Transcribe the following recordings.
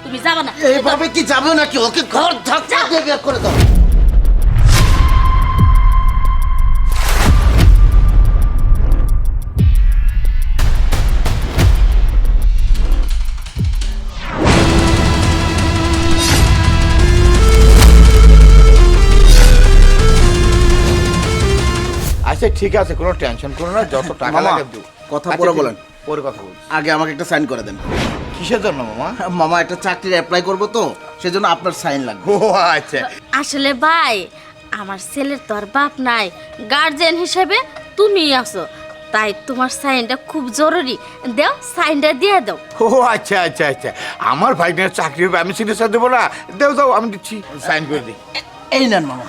তুমি যাবে না। এইভাবে কি যাবে নাকি? ওকে ঘর ধাক্কা দিয়ে বের করে দাও। আচ্ছা ঠিক আছে, কোনো টেনশন করো না, যত টাকা মামা, লাগে দিও। কথা আচ্ছা, পরে ঠিক- বলেন। পরে কথা বলছি। আগে আমাকে একটা সাইন করে দেন। কিসের জন্য মামা? মামা একটা চাকরির অ্যাপ্লাই করবো তো, সেজন্য আপনার সাইন লাগবে। ও আচ্ছা, আসলে ভাই আমার ছেলের তো আর বাপ নাই, গার্জেন হিসেবে তুমি আছো, তাই তোমার সাইনটা খুব জরুরি। দাও, সাইনটা দিয়ে দাও। ও আচ্ছা আচ্ছা আচ্ছা, আমার ভাইনের চাকরি হবে, আমি সিগনেচার দেবো না? দেও দাও, আমি দিচ্ছি, সাইন করে দিই। এই নেন মামা।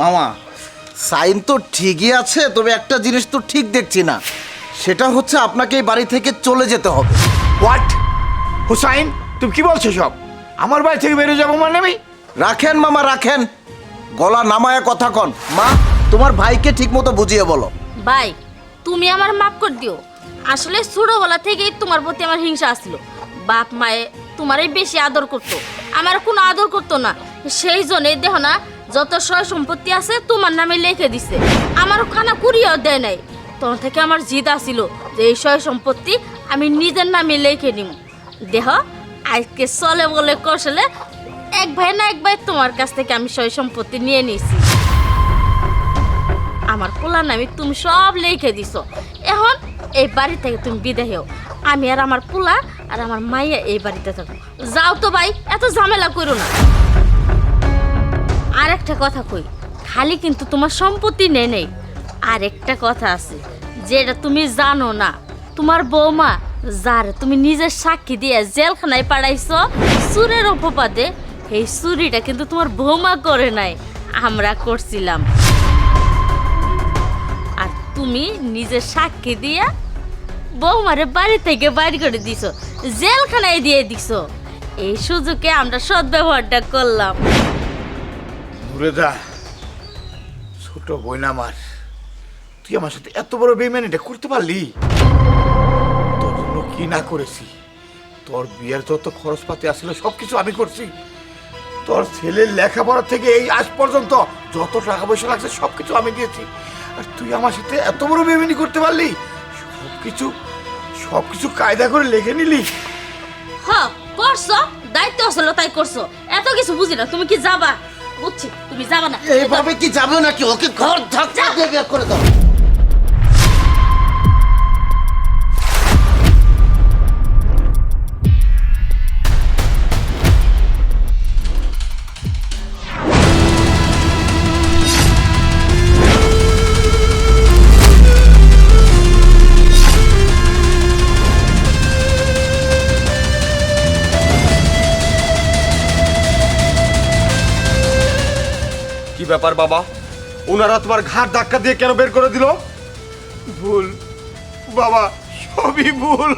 মামা, সাইন তো ঠিকই আছে, তবে একটা জিনিস তো ঠিক দেখছি না, সেটা হচ্ছে আপনাকে এই বাড়ি থেকে চলে যেতে হবে। হোয়াট? হুসাইন, তুমি কি বলছো সব? আমার বাড়ি থেকে বেরিয়ে যাবো মানে আমি? রাখেন মামা রাখেন, গলা নামায়া কথা কন। মা, তোমার ভাইকে ঠিক মতো বুঝিয়ে বলো। ভাই তুমি আমার মাফ করে দিও। আসলে ছোটবেলা থেকেই তোমার প্রতি আমার হিংসা আসছিল। বাপ মায়ে তোমারই বেশি আদর করতো, আমার কোনো আদর করতো না। সেই জন্যই দেখো না, যত সয় সম্পত্তি আছে তোমার নামে লিখে দিছে, আমার খানা কুড়িয়েও দেয় নাই। তখন থেকে আমার জিদ আসছিল যে এই সয় সম্পত্তি আমি নিজের নামে লিখে নিব। দেহ আজকে চলে বলে কৌশলে এক ভাই না এক ভাই তোমার কাছ থেকে আমি সয় সম্পত্তি নিয়ে নিয়েছি। আমার পোলার নামে তুমি সব লিখে দিছো। এখন এই বাড়ি থেকে তুমি বিদায় হও, আমি আর আমার পোলা আর আমার মাইয়া এই বাড়িতে থাকবো। যাও তো ভাই, এত ঝামেলা করো না। আর একটা কথা কই, খালি কিন্তু তোমার সম্পত্তি নেই, আর একটা কথা আছে যেটা তুমি জানো না। তোমার বৌমা যার তুমি নিজের সাক্ষী দিয়ে জেলখানায় পাঠাইছো চুরের অপবাদে, এই চুরিটা কিন্তু তোমার বৌমা করে নাই, আমরা করছিলাম। আর তুমি নিজের সাক্ষী দিয়া বৌমারে বাড়ি থেকে বাড়ি করে দিছো, জেলখানায় দিয়ে দিছো। এই সুযোগে আমরা সদ্ব্যবহারটা করলাম। ঘুরে যা, ছোট বোন আমার, তুই আমার সাথে এত বড় বেইমানিটা করতে পারলি? তোর জন্য কি না করেছি? তোর বিয়ের যত খরচপাতি আসলে সবকিছু আমি করছি। তোর ছেলের লেখাপড়া থেকে এই আজ পর্যন্ত যত টাকা পয়সা লাগছে সবকিছু আমি দিয়েছি, আর তুই আমার সাথে এত বড় বেইমানি করতে পারলি? সবকিছু কায়দা করে লিখে নিলি। হ্যাঁ করছো, দায়িত্ব আসলো তাই করছো, এত কিছু বুঝি না। তুমি কি যাবা? বুঝছি তুমি যাবা না। এইভাবে কি যাবে নাকি? ওকে ঘর ধাক্কা দিয়ে বের করে দাও। কি ব্যাপার বাবা, ওনারা তোমার ঘাট ধাক্কা দিয়ে কেন বের করে দিল? ভুল বাবা, সবই ভুল।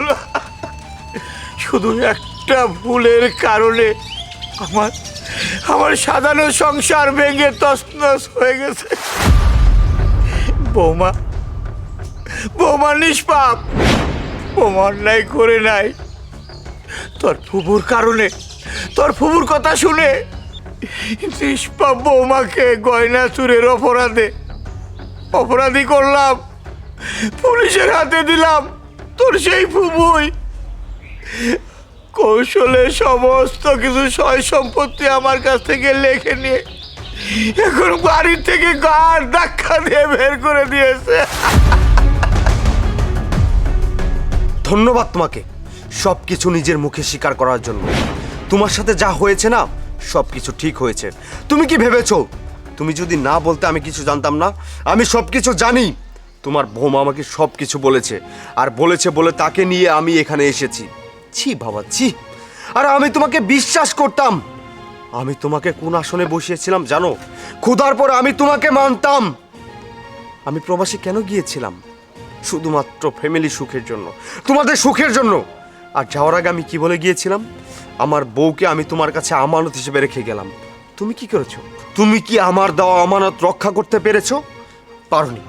শুধু একটা ভুলের কারণে আমার সাজানো সংসার ভেঙে তছনছ হয়ে গেছে। বৌমা নিষ্পাপ, বৌমা অন্যায় করে নাই। তোর ফুবুর কারণে, তোর ফুবুর কথা শুনে নিষ্পাপ বৌমাকে গয়না চুরের অপরাধী করলাম, পুলিশের হাতে দিলাম। তোর সেই ফুবুই কৌশলে সমস্ত কিছু সয় সম্পত্তি আমার কাছ থেকে লেখে নিয়ে এখন বাড়ি থেকে গাড় ধাক্কা দিয়ে বের করে দিয়েছে। ধন্যবাদ তোমাকে সব কিছু নিজের মুখে স্বীকার করার জন্য। তোমার সাথে যা হয়েছে না, সব কিছু ঠিক হয়েছে। তুমি কি ভেবেছো তুমি যদি না বলতে আমি কিছু জানতাম না? আমি সব কিছু জানি। তোমার বৌমা আমাকে সব কিছু বলেছে, আর বলেছে বলে তাকে নিয়ে আমি এখানে এসেছি। ছি বাবা ছি। আর আমি তোমাকে বিশ্বাস করতাম। আমি তোমাকে কোন আসনে বসিয়েছিলাম জানো? ক্ষুধার পরে আমি তোমাকে মানতাম। আমি প্রবাসী কেন গিয়েছিলাম? শুধুমাত্র ফ্যামিলি সুখের জন্য, তোমাদের সুখের জন্য। আর যাওয়ার আগে আমি কি বলে গিয়েছিলাম? আমার বউকে আমি তোমার কাছে আমানত হিসেবে রেখে গেলাম। তুমি কি করেছো? তুমি কি আমার দেওয়া আমানত রক্ষা করতে পেরেছো? পারোনি।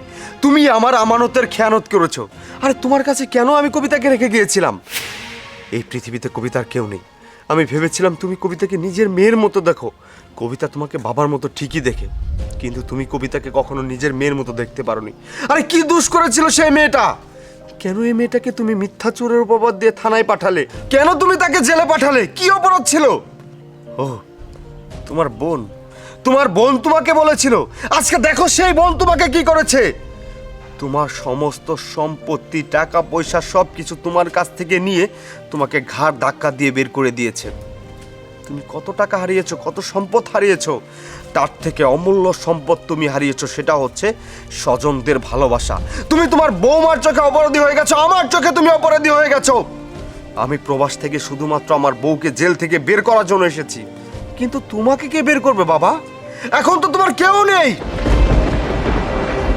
তুমি আমার আমানতের খেয়ানত করেছো। আরে তোমার কাছে কেন আমি কবিতাকে রেখে গিয়েছিলাম? এই পৃথিবীতে কবিতার কেউ নেই। আমি ভেবেছিলাম তুমি কবিতাকে নিজের মেয়ের মতো দেখো। কবিতা তোমাকে বাবার মতো ঠিকই দেখে, কিন্তু তুমি কবিতাকে কখনো নিজের মেয়ের মতো দেখতে পারোনি। আরে কি দোষ করেছিল সেই মেয়েটা? কেন এই মেয়েটাকে তুমি মিথ্যা চোরের অপবাদ দিয়ে থানায় পাঠালে? কেন তুমি তাকে জেলে পাঠালে? কি অপরাধ ছিল? ও, তোমার বোন তোমাকে বলেছিল। আজকে দেখো সেই বোন তোমাকে কি করেছে। তোমার সমস্ত সম্পত্তি, টাকা পয়সা সব কিছু তোমার কাছ থেকে নিয়ে তোমাকে ঘাড় ধাক্কা দিয়ে বের করে দিয়েছে। তুমি কত টাকা হারিয়েছো, কত সম্পদ হারিয়েছো। তার থেকে অমূল্য সম্পদ তুমি হারিয়েছো, সেটা হচ্ছে স্বজনদের ভালোবাসা। তুমি তোমার বৌমার চোখে অপরাধী হয়ে গেছো, আমার চোখে তুমি অপরাধী হয়ে গেছো। আমি প্রবাস থেকে শুধুমাত্র আমার বউকে জেল থেকে বের করার জন্য এসেছি, কিন্তু তোমাকে কে বের করবে বাবা? এখন তো তোমার কেউ নেই।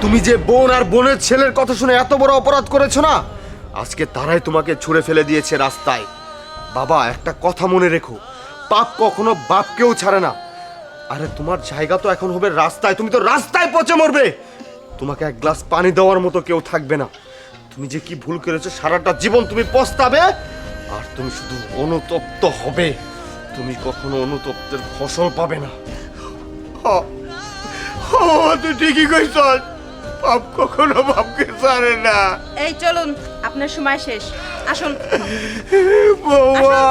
তুমি যে বোন আর বোনের ছেলের কথা শুনে এত বড় অপরাধ করেছো না, আজকে তারাই তোমাকে ছুঁড়ে ফেলে দিয়েছে রাস্তায়। বাবা, একটা কথা মনে রেখো, পাপ কখনো বাপকেও ছাড়ে না। আরে তোমার জায়গা তো এখন হবে রাস্তায়, তুমি তো রাস্তায় পচে মরবে। তোমাকে এক গ্লাস পানি দেওয়ার মতো কেউ থাকবে না। তুমি যে কি ভুল করেছো সারাটা জীবন তুমি পস্তাবে, আর তুমি শুধু অনুতপ্ত হবে। তুমি কখনো অনুতপ্তের ফসল পাবে না। তুই ঠিকই কইছ, পাপ কখনো বাপকে ছাড়ে না। এই চলুন, আপনার সময় শেষ, আসুন। বৌমা